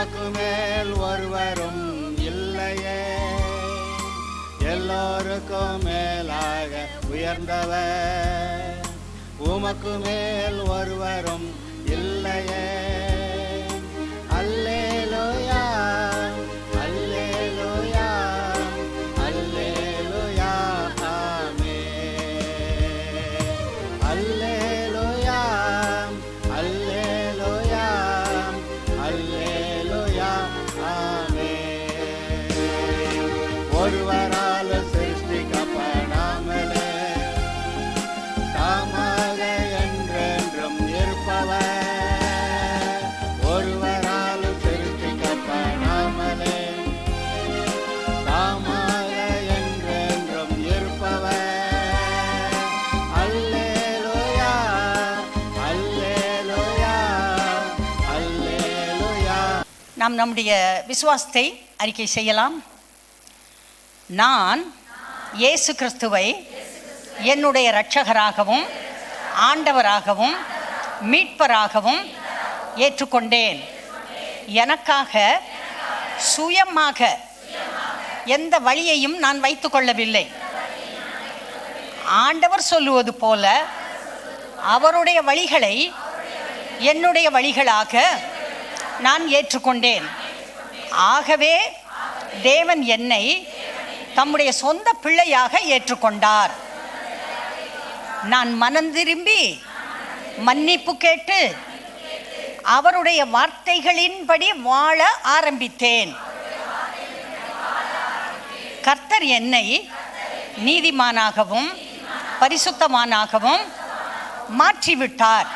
உமக்கு மேல் ஒருவரும் இல்லையே, எல்லோருக்கும் மேலாக உயர்ந்தவர். உமக்கு மேல் ஒருவரும் இல்லையே. அல்லேலூயா, அல்லேலூயா, அல்லேலூயா, ஆமென். அல்லேலூயா, அல்லேலூயா, அல்லேலூயா, ஆமென். ஒருவரால் சிருஷ்டிக்கப்படாமலே தாமாக என்றென்றும் இருப்பவர். ஒருவரால் சிருஷ்டிக்கப்படாமலே தாமாக என்றென்றும் இருப்பவர். அல்லேலூயா, அல்லேலூயா, அல்லேலூயா. நாம் நம்முடைய விசுவாசத்தை அறிக்கை செய்யலாம். நான் இயேசு கிறிஸ்துவை என்னுடைய இரட்சகராகவும் ஆண்டவராகவும் மீட்பராகவும் ஏற்றுக்கொண்டேன். எனக்காக சுயமாக எந்த வழியையும் நான் வைத்துக்கொள்ளவில்லை. ஆண்டவர் சொல்லுவது போல அவருடைய வழிகளை என்னுடைய வழிகளாக நான் ஏற்றுக்கொண்டேன். ஆகவே தேவன் என்னை தம்முடைய சொந்த பிள்ளையாக ஏற்றுக்கொண்டார். நான் மனம் திரும்பி மன்னிப்பு கேட்டு அவருடைய வார்த்தைகளின்படி வாழ ஆரம்பித்தேன். கர்த்தர் என்னை நீதிமானாகவும் பரிசுத்தமானாகவும் மாற்றிவிட்டார்.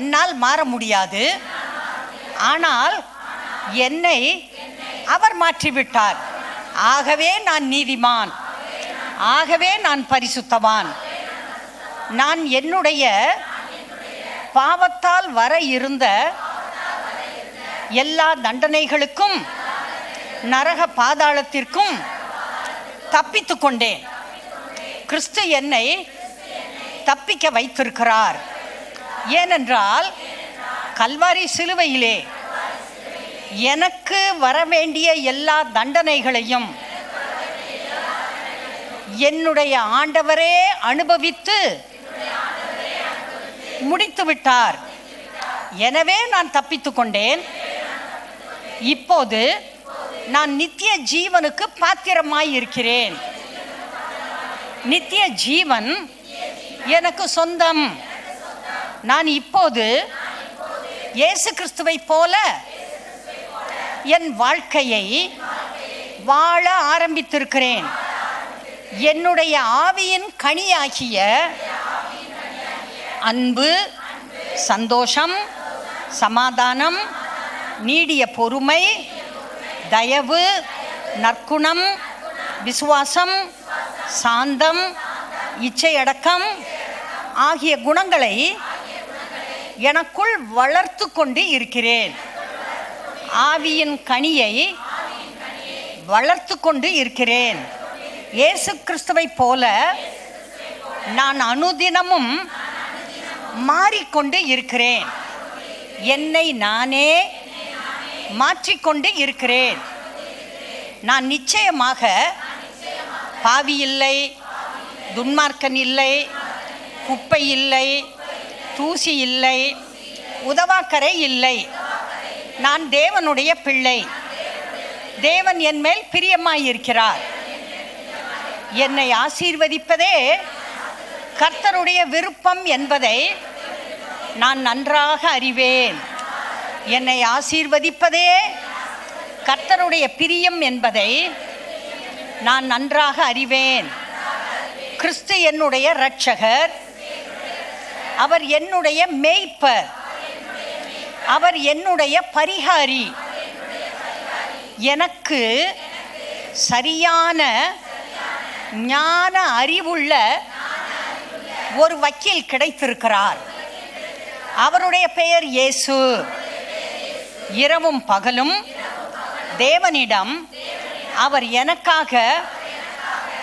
என்னால் மாற முடியாது, ஆனால் என்னை அவர் மாற்றிவிட்டார். ஆகவே நான் நீதிமான், ஆகவே நான் பரிசுத்தவான். நான் என்னுடைய பாவத்தால் வர இருந்த எல்லா தண்டனைகளுக்கும் நரக பாதாளத்திற்கும் தப்பித்து கொண்டேன். கிறிஸ்து என்னை தப்பிக்க வைத்திருக்கிறார். ஏனென்றால் கல்வாரி சிலுவையிலே எனக்கு வர வேண்டிய எல்லா தண்டனைகளையும் என்னுடைய ஆண்டவரே அனுபவித்து முடித்து விட்டார். எனவே நான் தப்பித்து கொண்டேன். இப்போது நான் நித்திய ஜீவனுக்கு பாத்திரமாய் இருக்கிறேன். நித்திய ஜீவன் எனக்கு சொந்தம். நான் இப்போது இயேசு கிறிஸ்துவை போல என் வாழ்க்கையை வாழ ஆரம்பித்திருக்கிறேன். என்னுடைய ஆவியின் கனியாகிய அன்பு, சந்தோஷம், சமாதானம், நீடிய பொறுமை, தயவு, நற்குணம், விசுவாசம், சாந்தம், இச்சையடக்கம் ஆகிய குணங்களை எனக்குள் வளர்த்து கொண்டு இருக்கிறேன். ஆவியின் கனியை வளர்த்து கொண்டு இருக்கிறேன். இயேசு கிறிஸ்துவை போல நான் அனுதினமும் மாறிக்கொண்டு இருக்கிறேன். என்னை நானே மாற்றிக்கொண்டு இருக்கிறேன். நான் நிச்சயமாக பாவி இல்லை, துன்மார்க்கன் இல்லை, குப்பை இல்லை, தூசி இல்லை, உதவாக்கரை இல்லை. நான் தேவனுடைய பிள்ளை. தேவன் என் மேல் பிரியமாயிருக்கிறார். என்னை ஆசீர்வதிப்பதே கர்த்தருடைய விருப்பம் என்பதை நான் நன்றாக அறிவேன். என்னை ஆசீர்வதிப்பதே கர்த்தருடைய பிரியம் என்பதை நான் நன்றாக அறிவேன். கிறிஸ்து என்னுடைய இரட்சகர். அவர் என்னுடைய மேய்ப்பர். அவர் என்னுடைய பரிகாரி. எனக்கு சரியான ஞான அறிவுள்ள ஒரு வக்கீல் கிடைத்திருக்கிறார். அவருடைய பெயர் இயேசு. இரவும் பகலும் தேவனிடம் அவர் எனக்காக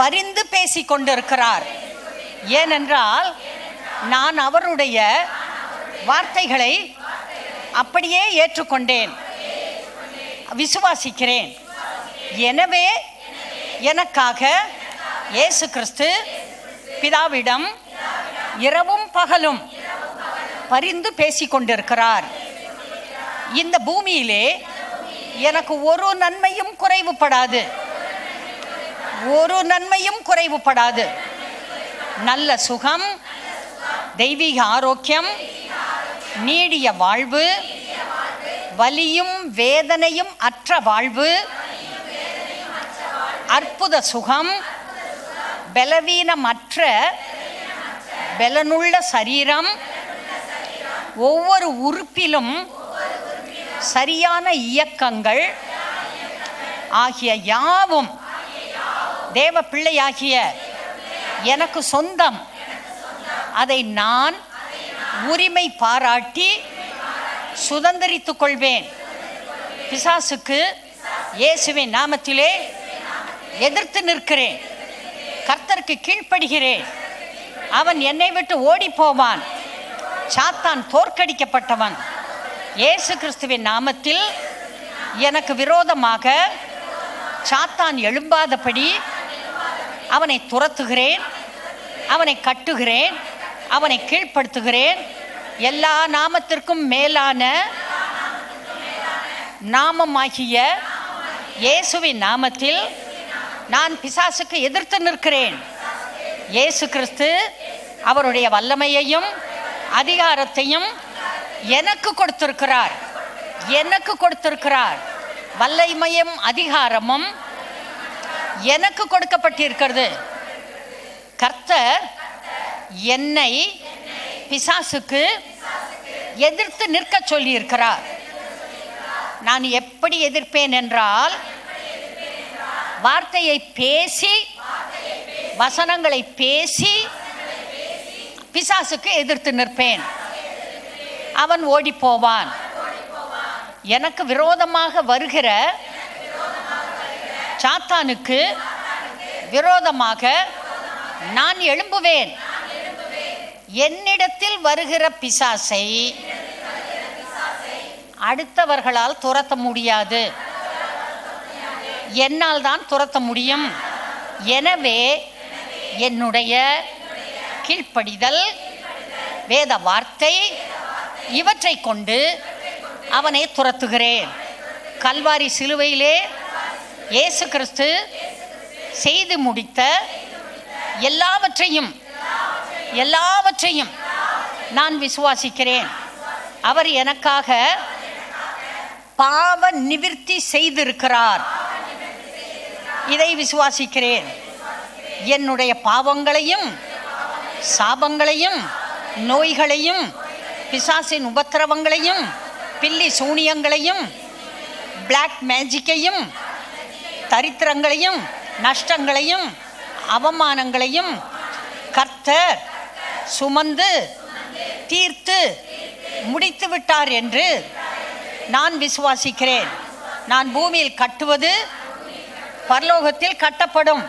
பரிந்து பேசிக் கொண்டிருக்கிறார். ஏனென்றால் நான் அவருடைய வார்த்தைகளை அப்படியே ஏற்றுக்கொண்டேன். விசுவாசிக்கிறேன். எனவே எனக்காக இயேசு கிறிஸ்து பிதாவிடம் இரவும் பகலும் பரிந்து பேசிக்கொண்டிருக்கிறார். இந்த பூமியிலே எனக்கு ஒரு நன்மையும் குறைவுபடாது, ஒரு நன்மையும் குறைவுபடாது. நல்ல சுகம், தெய்வீக ஆரோக்கியம், நீடிய வாழ்வு, வலியும் வேதனையும் அற்ற வாழ்வு, அற்புத சுகம், பலவீனமற்ற பலனுள்ள சரீரம், ஒவ்வொரு உறுப்பிலும் சரியான இயக்கங்கள் ஆகிய யாவும் தேவ பிள்ளையாகிய எனக்கு சொந்தம். அதை நான் உரிமை பாராட்டி சுதந்திரித்துக் கொள்வேன். பிசாசுக்கு இயேசுவின் நாமத்திலே எதிர்த்து நிற்கிறேன். கர்த்தருக்கு கீழ்ப்படுகிறேன். அவன் என்னை விட்டு ஓடி போவான். சாத்தான் தோற்கடிக்கப்பட்டவன். இயேசு கிறிஸ்துவின் நாமத்தில் எனக்கு விரோதமாக சாத்தான் எழும்பாதபடி அவனை துரத்துகிறேன், அவனை கட்டுகிறேன், அவனை கீழ்ப்படுத்துகிறேன். எல்லா நாமத்திற்கும் மேலான நாமமாகிய இயேசுவின் நாமத்தில் நான் பிசாசுக்கு எதிர்த்து நிற்கிறேன். இயேசு கிறிஸ்து அவருடைய வல்லமையையும் அதிகாரத்தையும் எனக்கு கொடுத்திருக்கிறார். எனக்கு கொடுத்திருக்கிறார். வல்லமையும் அதிகாரமும் எனக்கு கொடுக்கப்பட்டிருக்கிறது. கர்த்தர் என்னை பிசாசுக்கு எதிர்த்து நிற்க சொல்லியிருக்கிறார். நான் எப்படி எதிர்ப்பேன் என்றால், வார்த்தையை பேசி, வசனங்களை பேசி பிசாசுக்கு எதிர்த்து நிற்பேன். அவன் ஓடி போவான். எனக்கு விரோதமாக வருகிற சாத்தானுக்கு விரோதமாக நான் எழும்புவேன். என்னிடத்தில் வருகிற பிசாசை அடுத்தவர்களால் துரத்த முடியாது, என்னால் தான் துரத்த முடியும். எனவே என்னுடைய கீழ்ப்படிதல், வேத வார்த்தை, இவற்றை கொண்டு அவனை துரத்துகிறேன். கல்வாரி சிலுவையிலே இயேசு கிறிஸ்து செய்து முடித்த எல்லாவற்றையும் நான் விசுவாசிக்கிறேன். அவர் எனக்காக பாவ நிவிர்த்தி செய்திருக்கிறார். இதை விசுவாசிக்கிறேன். என்னுடைய பாவங்களையும் சாபங்களையும் நோய்களையும் பிசாசின் உபத்திரவங்களையும் பில்லி சூனியங்களையும் பிளாக் மேஜிக்கையும் தரித்திரங்களையும் நஷ்டங்களையும் அவமானங்களையும் கர்த்தர் சுமந்து தீர்த்து முடித்து விட்டார் என்று நான் விசுவாசிக்கிறேன். நான் பூமியில் கட்டுவது பரலோகத்தில் கட்டப்படும்.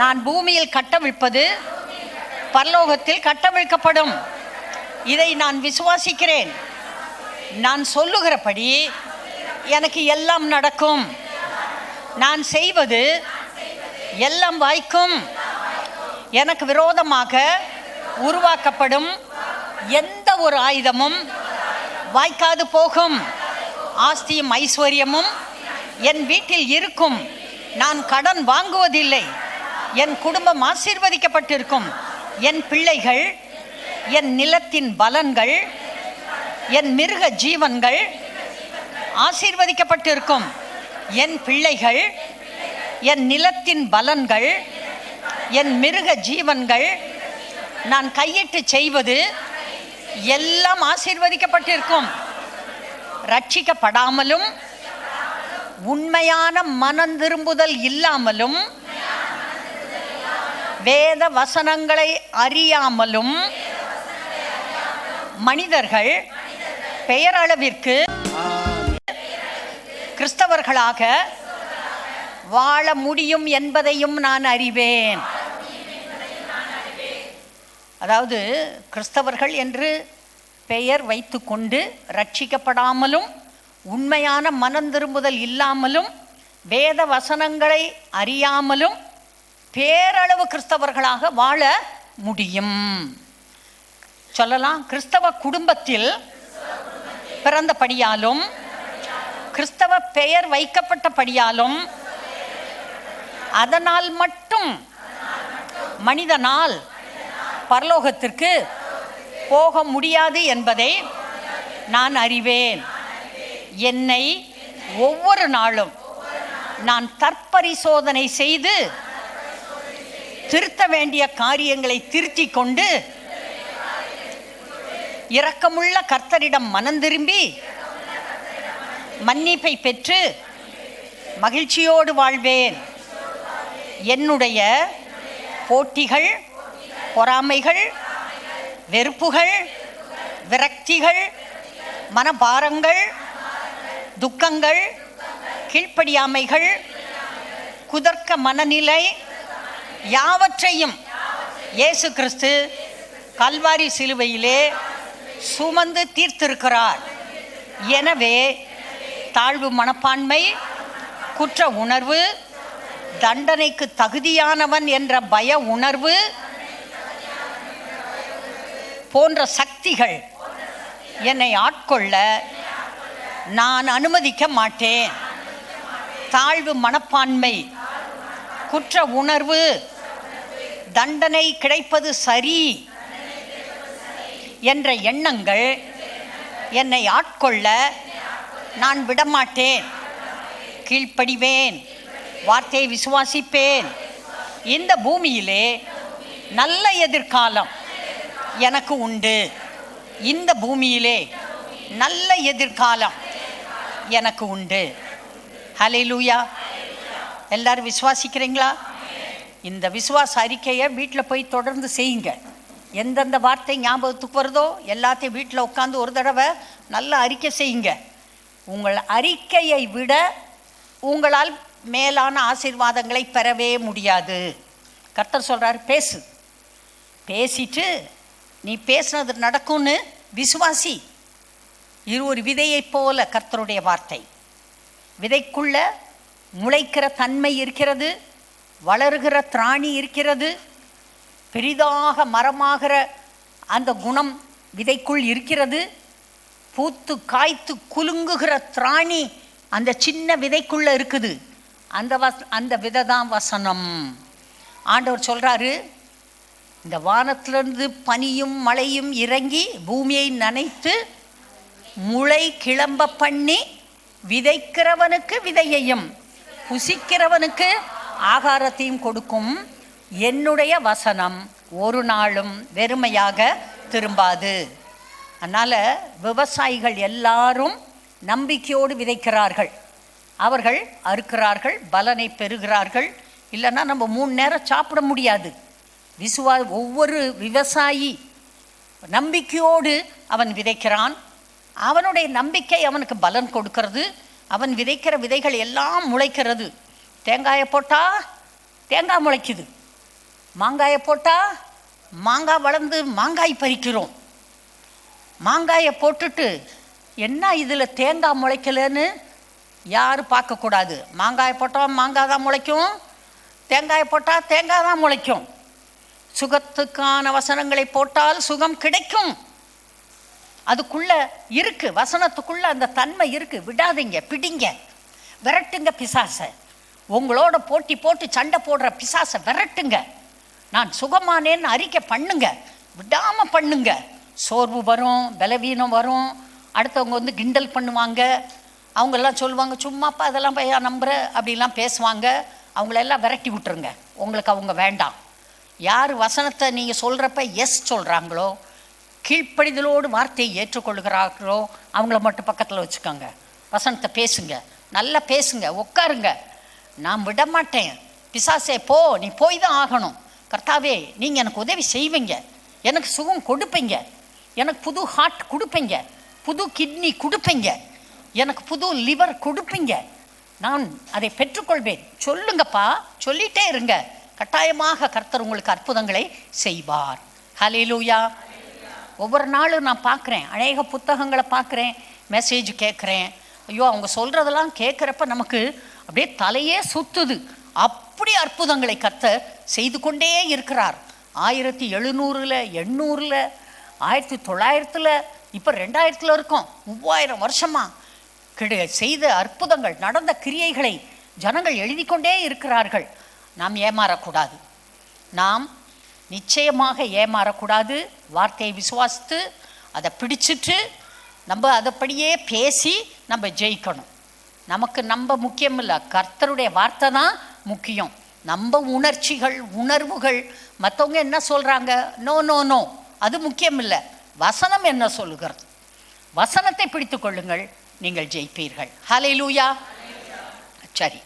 நான் பூமியில் கட்டவிழ்ப்பது பரலோகத்தில் கட்டவிழ்க்கப்படும். இதை நான் விசுவாசிக்கிறேன். நான் சொல்லுகிறபடி எனக்கு எல்லாம் நடக்கும். நான் செய்வது எல்லாம் வாய்க்கும். எனக்கு விரோதமாக உருவாக்கப்படும் எந்த ஒரு ஆயுதமும் வாய்க்காது போகும். ஆஸ்தியும் ஐஸ்வர்யமும் என் வீட்டில் இருக்கும். நான் கடன் வாங்குவதில்லை. என் குடும்பம் ஆசீர்வதிக்கப்பட்டிருக்கும். என் பிள்ளைகள், என் நிலத்தின் பலன்கள், என் மிருக ஜீவன்கள் ஆசீர்வதிக்கப்பட்டிருக்கும். என் பிள்ளைகள், என் நிலத்தின் பலன்கள், என் மிருக ஜீவன்கள், நான் கையிட்டு செய்வது எல்லாம் ஆசீர்வதிக்கப்பட்டிருக்கும். ரட்சிக்கப்படாமலும் உண்மையான மனந்திரும்புதல் இல்லாமலும் வேத வசனங்களை அறியாமலும் மனிதர்கள் பெயரளவிற்கு கிறிஸ்தவர்களாக வாழ முடியும் என்பதையும் நான் அறிவேன். அதாவது கிறிஸ்தவர்கள் என்று பெயர் வைத்துக்கொண்டு ரட்சிக்கப்படாமலும் உண்மையான மனந்திரும்புதல் இல்லாமலும் வேத வசனங்களை அறியாமலும் பேரளவு கிறிஸ்தவர்களாக வாழ முடியும். சொல்லலாம், கிறிஸ்தவ குடும்பத்தில் பிறந்தபடியாலும் கிறிஸ்தவ பெயர் வைக்கப்பட்டபடியாலும் அதனால் மட்டும் மனிதனால் பரலோகத்திற்கு போக முடியாது என்பதை நான் அறிவேன். என்னை ஒவ்வொரு நாளும் நான் தற்பரிசோதனை செய்து திருத்த வேண்டிய காரியங்களை திருத்தி கொண்டு இரக்கமுள்ள கர்த்தரிடம் மனந்திரும்பி மன்னிப்பை பெற்று மகிழ்ச்சியோடு வாழ்வேன். என்னுடைய போட்டிகள், பொறாமைகள், வெறுப்புகள், விரக்திகள், மனபாரங்கள், துக்கங்கள், கீழ்ப்படியாமைகள், குதர்க்க மனநிலை யாவற்றையும் இயேசு கிறிஸ்து கல்வாரி சிலுவையிலே சுமந்து தீர்த்திருக்கிறார். எனவே தாழ்வு மனப்பான்மை, குற்ற உணர்வு, தண்டனைக்கு தகுதியானவன் என்ற பய உணர்வு போன்ற சக்திகள் என்னை ஆட்கொள்ள நான் அனுமதிக்க மாட்டேன். தாழ்வு மனப்பான்மை, குற்ற உணர்வு, தண்டனை கிடைப்பது சரி என்ற எண்ணங்கள் என்னை ஆட்கொள்ள நான் விடமாட்டேன். கீழ்ப்படிவேன், வார்த்தையை விசுவாசிப்பேன். இந்த பூமியிலே நல்ல எதிர்காலம் எனக்கு உண்டு. இந்த பூமியிலே நல்ல எதிர்காலம் எனக்கு உண்டு. ஹல்லேலூயா. எல்லாரும் விசுவாசிக்கிறீங்களா? இந்த விசுவாச அறிக்கையை வீட்டில் போய் தொடர்ந்து செய்யுங்க. எந்தெந்த வார்த்தை ஞாபகத்துக்கு வருதோ எல்லாத்தையும் வீட்டில் உட்காந்து ஒரு தடவை நல்ல அறிக்கை செய்யுங்க. உங்கள் அறிக்கையை விட உங்களால் மேலான ஆசீர்வாதங்களை பெறவே முடியாது. கர்த்தர் சொல்கிறார், பேசு. பேசிட்டு நீ பேசினது நடக்கும்னு விசுவாசி. ஒரு விதையைப் போல கர்த்தருடைய வார்த்தை. விதைக்குள்ள முளைக்கிற தன்மை இருக்கிறது, வளருகிற திராணி இருக்கிறது, பெரிதாக மரமாகிற அந்த குணம் விதைக்குள் இருக்கிறது. பூத்து காய்த்து குலுங்குகிற திராணி அந்த சின்ன விதைக்குள்ளே இருக்குது. அந்த விதை தான் வசனம். ஆண்டவர் சொல்கிறாரு, இந்த வானத்திலிருந்து பனியும் மழையும் இறங்கி பூமியை நனைத்து முளை கிளம்ப பண்ணி விதைக்கிறவனுக்கு விதையையும் புசிக்கிறவனுக்கு ஆகாரத்தையும் கொடுக்கும் என்னுடைய வசனம் ஒரு நாளும் வெறுமையாக திரும்பாது. அதனால் விவசாயிகள் எல்லாரும் நம்பிக்கையோடு விதைக்கிறார்கள். அவர்கள் அறுக்கிறார்கள், பலனை பெறுகிறார்கள். இல்லைன்னா நம்ம 3 நேரம் சாப்பிட முடியாது. ஒவ்வொரு விவசாயி நம்பிக்கையோடு அவன் விதைக்கிறான். அவனுடைய நம்பிக்கை அவனுக்கு பலன் கொடுக்கிறது. அவன் விதைக்கிற விதைகள் எல்லாம் முளைக்கிறது. தேங்காயை போட்டால் தேங்காய் முளைக்குது, மாங்காயை போட்டால் மாங்காய் வளர்ந்து மாங்காய் பறிக்கிறோம். மாங்காயை போட்டுட்டு என்ன இதில் தேங்காய் முளைக்கலன்னு யாரும் பார்க்கக்கூடாது. மாங்காயை போட்டால் மாங்காய் தான் முளைக்கும், தேங்காயை போட்டால் தேங்காய் தான் முளைக்கும். சுகத்துக்கான வசனங்களை போட்டால் சுகம் கிடைக்கும். அதுக்குள்ளே இருக்குது, வசனத்துக்குள்ளே அந்த தன்மை இருக்குது. விடாதீங்க, பிடிங்க, விரட்டுங்க பிசாசை. உங்களோட போட்டி போட்டு சண்டை போடுற பிசாசை விரட்டுங்க. நான் சுகமானேன்னு அறிக்கை பண்ணுங்க, விடாமல் பண்ணுங்க. சோர்வு வரும், பலவீனம் வரும், அடுத்தவங்க கிண்டல் பண்ணுவாங்க. அவங்கெல்லாம் சொல்லுவாங்க, சும்மாப்பா அதெல்லாம் பையா நம்புற அப்படிலாம் பேசுவாங்க. அவங்களெல்லாம் விரட்டி விட்டுருங்க. உங்களுக்கு அவங்க வேண்டாம். யார் வசனத்தை நீங்கள் சொல்கிறப்ப எஸ் சொல்கிறாங்களோ, கீழ்ப்படிதலோடு வார்த்தையை ஏற்றுக்கொள்கிறார்களோ அவங்கள மட்டும் பக்கத்தில் வச்சுக்கோங்க. வசனத்தை பேசுங்க, நல்லா பேசுங்க, உட்காருங்க. நான் விட மாட்டேன். பிசாசே போ, நீ போய் தான் ஆகணும். கர்த்தாவே நீங்கள் எனக்கு உதவி செய்வீங்க, எனக்கு சுகம் கொடுப்பீங்க, எனக்கு புது ஹார்ட் கொடுப்பீங்க, புது கிட்னி கொடுப்பீங்க, எனக்கு புது லிவர் கொடுப்பீங்க, நான் அதை பெற்றுக்கொள்வேன். சொல்லுங்கப்பா, சொல்லிகிட்டே இருங்க. கட்டாயமாக கர்த்தர் உங்களுக்கு அற்புதங்களை செய்வார். ஹல்லேலூயா. ஒவ்வொரு நாளும் நான் பார்க்குறேன், அநேக புத்தகங்களை பார்க்குறேன், மெசேஜ் கேட்குறேன். ஐயோ அவங்க சொல்கிறதெல்லாம் கேட்குறப்ப நமக்கு அப்படியே தலையே சுத்துது. அப்படி அற்புதங்களை கர்த்தர் செய்து கொண்டே இருக்கிறார். 1700, 800, 1900, இப்போ 2000 இருக்கோம். 3000 வருஷமாக செய்த அற்புதங்கள், நடந்த கிரியைகளை ஜனங்கள் எழுதி கொண்டே இருக்கிறார்கள். நாம் ஏமாறக்கூடாது. நாம் நிச்சயமாக ஏமாறக்கூடாது. வார்த்தையை விசுவாசித்து அதை பிடிச்சிட்டு நம்ம அதைப்படியே பேசி நம்ம ஜெயிக்கணும். நமக்கு நம்ம முக்கியம் இல்லை, கர்த்தருடைய வார்த்தை தான் முக்கியம். நம்ம உணர்ச்சிகள், உணர்வுகள், மற்றவங்க என்ன சொல்கிறாங்க, நோ நோ நோ, அது முக்கியம் இல்லை. வசனம் என்ன சொல்லுகிறது, வசனத்தை பிடித்து கொள்ளுங்கள், நீங்கள் ஜெயிப்பீர்கள். ஹல்லேலூயா. சரி.